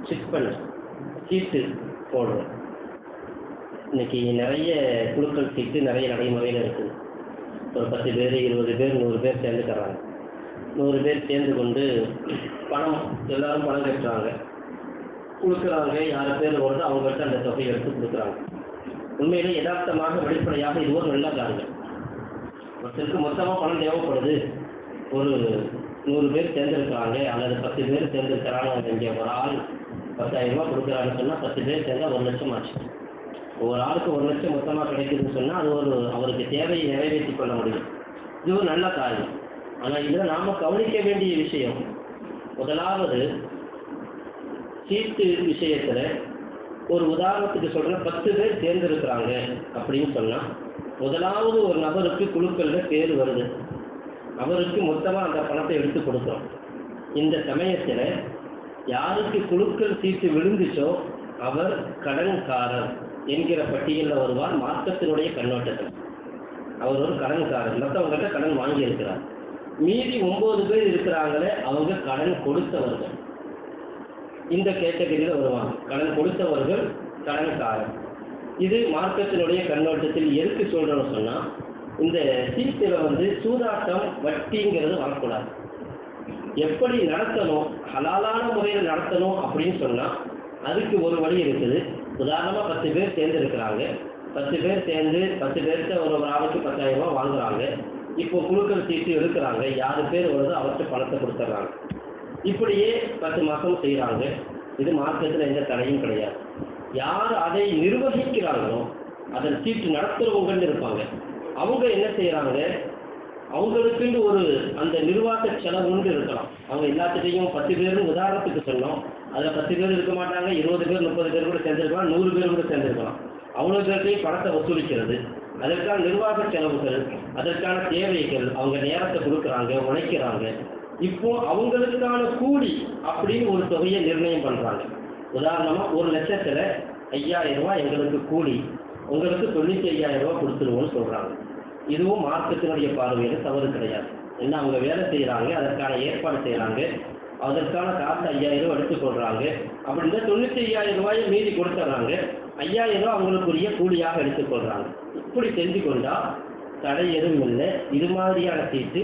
Chit fund சீட்டு போடுறோம். இன்னைக்கு நிறைய குழுக்கள் சீட்டு நிறைய நடைமுறையில் இருக்குது. ஒரு 10 பேர் 20 பேர் 100 பேர் சேர்ந்து தர்றாங்க. 100 பேர் சேர்ந்து கொண்டு பணம் எல்லாரும் பணம் கட்டுறாங்க, கொடுக்குறாங்க. யார் பேர் வருதோ அவங்கள்ட்ட அந்த தொகையை எடுத்து கொடுக்குறாங்க. உண்மையிலே யதார்த்தமாக வெளிப்படையாக இது ஒரு நல்ல காரியம். ஒருத்தருக்கு மொத்தமாக பணம் தேவைப்படுது, ஒரு 100 பேர் சேர்ந்துருக்கிறாங்க அல்லது 10 பேர் சேர்ந்துருக்கிறாங்க. இங்கே ஒரு ஆள் 10,000 ரூபா கொடுக்குறான்னு சொன்னால் 10 பேர் சேர்ந்தால் 1 லட்சம் ஆச்சு. ஒரு ஆளுக்கு 1 லட்சம் மொத்தமாக கிடைக்குதுன்னு சொன்னால் அது அவருக்கு தேவையை நிறைவேற்றி கொள்ள முடியும். இது ஒரு நல்ல காரியம். ஆனால் இதில் நாம் கவனிக்க வேண்டிய விஷயம், முதலாவது சீட்டு விஷயத்தில் ஒரு உதாரணத்துக்கு சொல்கிறேன். 10 பேர் சேர்ந்துருக்கிறாங்க அப்படின்னு சொன்னால் முதலாவது ஒரு நபருக்கு குழுக்களில் பேர் வருது, அவருக்கு மொத்தமாக அந்த பணத்தை எடுத்து கொடுக்குறோம். இந்த சமயத்தில் யாருக்கு குழுக்கள் சீட்டு விழுந்துச்சோ அவர் கடன்காரர் என்கிற பட்டியலில் வருவார். மார்க்கத்தினுடைய கண்ணோட்டத்தில் அவர் ஒரு கடன்காரர், மற்றவங்கள்ட்ட கடன் வாங்கியிருக்கிறார். மீதி 9 பேர் இருக்கிறாங்களே அவங்க கடன் கொடுத்தவர்கள், இந்த கேட்டகரியில் வருவாங்க. கடன் கொடுத்தவர்கள் கடன்காரர். இது மார்க்கத்தினுடைய கண்ணோட்டத்தில் எதுக்கு சொல்கிறோன்னு சொன்னால், இந்த சீட்டில் சூதாட்டம் வட்டிங்கிறது வரக்கூடாது. எப்படி நடத்தணும், ஹலாலான முறையில் நடத்தணும் அப்படின்னு சொன்னால் அதுக்கு ஒரு வழி இருக்குது. உதாரணமாக 10 பேர் சேர்ந்து இருக்கிறாங்க. 10 பேர் சேர்ந்து 10 பேர்கிட்ட ஒரு ஆளுக்கு 10,000 ரூபா வாங்குறாங்க. இப்போ குழுக்கள் சீட்டு எடுக்கிறாங்க. யார் பேர் வருதோ அவர்கிட்ட பணத்தை கொடுத்துட்றாங்க. இப்படியே 10 மாதம் செய்கிறாங்க. இது மார்க்கத்தில் எந்த தடையும் கிடையாது. யார் அதை நிர்வகிக்கிறாங்களோ, அதன் சீட்டு நடத்துகிறவங்கன்னு இருப்பாங்க, அவங்க என்ன செய்கிறாங்க, அவங்களுக்குன்னு ஒரு அந்த நிர்வாக செலவுன்னு இருக்கலாம். அவங்க எல்லாத்துட்டையும் 10 பேரும் உதாரணத்துக்கு சொன்னோம், அதில் 10 பேர் இருக்க மாட்டாங்க, 20 பேர் 30 பேர் கூட சேர்ந்துருக்கலாம், 100 பேர் கூட சேர்ந்துருக்கலாம். அவ்வளோ பேர்த்தையும் பணத்தை வசூலிக்கிறது, அதற்கான நிர்வாக செலவுகள், அதற்கான தேவைகள், அவங்க நேரத்தை கொடுக்குறாங்க, உழைக்கிறாங்க. இப்போ அவங்களுக்கான கூலி அப்படின்னு ஒரு தொகையை நிர்ணயம் பண்ணுறாங்க. உதாரணமாக 1 லட்சத்தில் 5,000 ரூபா எங்களுக்கு கூலி, உங்களுக்கு 95,000 ரூபா கொடுத்துருவோன்னு சொல்கிறாங்க. இதுவும் மார்க்கத்தினுடைய பார்வையில் தவறு கிடையாது. என்ன, அவங்க வேலை செய்கிறாங்க, அதற்கான ஏற்பாடு செய்கிறாங்க, அதற்கான காசு 5,000 ரூபா எடுத்துக்கொள்கிறாங்க. அப்படின்னா 95,000 ரூபாயை மீதி கொடுத்துட்றாங்க. 5,000 ரூபா அவங்களுக்குரிய கூலியாக எடுத்துக்கொள்கிறாங்க. இப்படி செஞ்சு கொண்டால் தடை எதுவும் இல்லை. இது மாதிரியான சீட்டு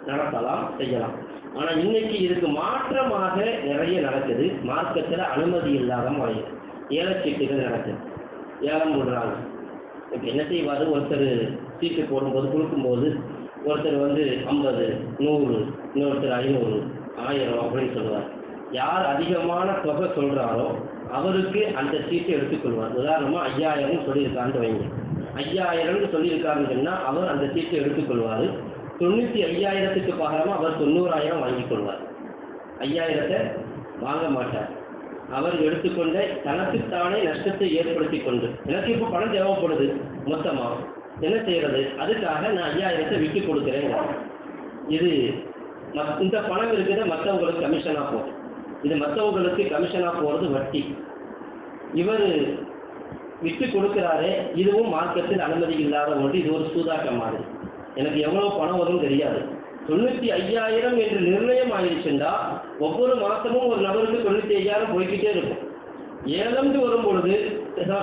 நடத்தலாம், செய்யலாம். ஆனால் இன்னைக்கு இதுக்கு மாற்றமாக நிறைய நடக்குது. மார்க்கத்தில் அனுமதி இல்லாத மாதிரி ஏல சீட்டுகள் நடக்குது. ஏலம் விடுறாங்க. இப்போ என்ன செய்வார், ஒருத்தர் சீட்டு போடும்போது கொடுக்கும்போது ஒருத்தர் 50, 100, இன்னொருத்தர் 500, 1000 அப்படின்னு சொல்லுவார். யார் அதிகமான தொகை சொல்கிறாரோ அவருக்கு அந்த சீட்டை எடுத்துக்கொள்வார். உதாரணமாக 5,000 சொல்லியிருக்கான்னு வைங்க. 5,000 சொல்லியிருக்காருன்னு சொன்னால் அவர் அந்த சீட்டை எடுத்துக்கொள்வார். 95,000க்கு பகரமாக அவர் 90,000 வாங்கிக் கொள்வார். 5,000 வாங்க மாட்டார். அவர் எடுத்துக்கொண்ட தனக்குத்தானே நஷ்டத்தை ஏற்படுத்தி கொண்டு, எனக்கு இப்போ பணம் தேவைப்படுது மொத்தமாக, என்ன செய்கிறது, அதுக்காக நான் 5,000 விட்டு கொடுக்குறேங்க. இது இந்த பணம் இருக்கிறத மற்றவங்களுக்கு கமிஷனாக போகும். இது மற்றவங்களுக்கு கமிஷனாக போகிறது வட்டி. இவர் விட்டு கொடுக்குறாரே, இதுவும் மார்க்கத்தில் அனுமதி இல்லாத ஒன்று. இது ஒரு சூதாட்டம் மாதிரி. எனக்கு எவ்வளோ பணம் வரும் தெரியாது, 95,000 என்று நிர்ணயம் ஆயிடுச்சுண்டா ஒவ்வொரு மாதமும் ஒரு நபருக்கு 95,000 போய்கிட்டே இருக்கும். ஏலம்னு வரும் பொழுது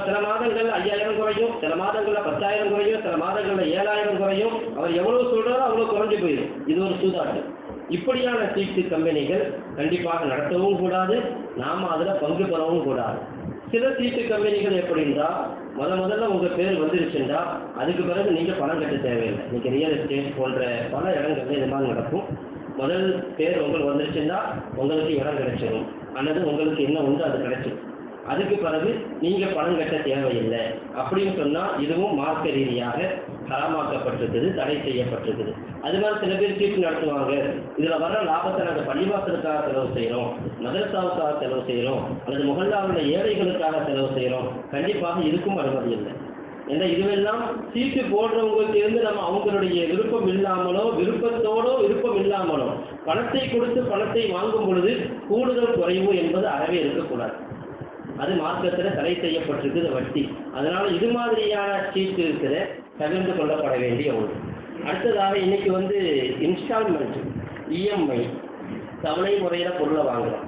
சில மாதங்கள் 5,000 குறையும், சில மாதங்களில் 10,000 குறையும், சில மாதங்களில் 7,000 குறையும். அவர் எவ்வளோ சொல்கிறாரோ அவ்வளோ குறைஞ்சி போயிடும். இது ஒரு சூதாட்டம். இப்படியான சீட்டு கம்பெனிகள் கண்டிப்பாக நடத்தவும் கூடாது, நாம் அதில் பங்கு பெறவும் கூடாது. சில சீட்டு கம்பெனிகள் எப்படின்னா, முதல்ல உங்கள் பேர் வந்துருச்சுண்டா அதுக்கு பிறகு நீங்கள் பணம் கட்ட தேவையில்லை. இன்றைக்கி ரியல் எஸ்டேட் போன்ற பல இடங்கள்ல இது மாதிரி நடக்கும். முதல் பேர் உங்களுக்கு வந்துருச்சுன்னா உங்களுக்கு இடம் கிடைச்சிடும், அல்லது உங்களுக்கு என்ன உண்டு அது கிடைச்சிடும். அதுக்கு பிறகு நீங்கள் பணம் கட்ட தேவையில்லை அப்படின்னு சொன்னால் இதுவும் மார்க்க ரீதியாக ஹராமாக்கப்பட்டிருக்குது, தடை செய்யப்பட்டிருக்குது. அது மாதிரி சில பேர் சீட்டு நடத்துவாங்க. இதில் வர்ற லாபத்தை நாங்கள் பள்ளிவாசலுக்காக செலவு செய்கிறோம், மதரசாவுக்காக செலவு செய்கிறோம், அல்லது முகல்லாவுடைய ஏழைகளுக்காக செலவு செய்கிறோம். கண்டிப்பாக இதுக்கும் அனுமதி இல்லை. ஏன்னா இதுவெல்லாம் சீட்டு போடுறவங்களுக்கு இருந்து நம்ம அவங்களுடைய விருப்பம் இல்லாமலோ விருப்பத்தோடோ விருப்பம் இல்லாமலோ பணத்தை கொடுத்து பணத்தை வாங்கும் பொழுது கூடுதல் குறைவு என்பது அறவே இருக்கக்கூடாது. அது மார்க்கத்தில் தடை செய்யப்பட்டிருக்குது வட்டி. அதனால் இது மாதிரியான சீட்டு இருக்கிற தவிர்த்து கொள்ளப்பட வேண்டிய ஒன்று. அடுத்ததாக இன்னைக்கு இன்ஸ்டால்மெண்ட், இஎம்ஐ, தவணை முறையில் பொருளை வாங்குறோம்.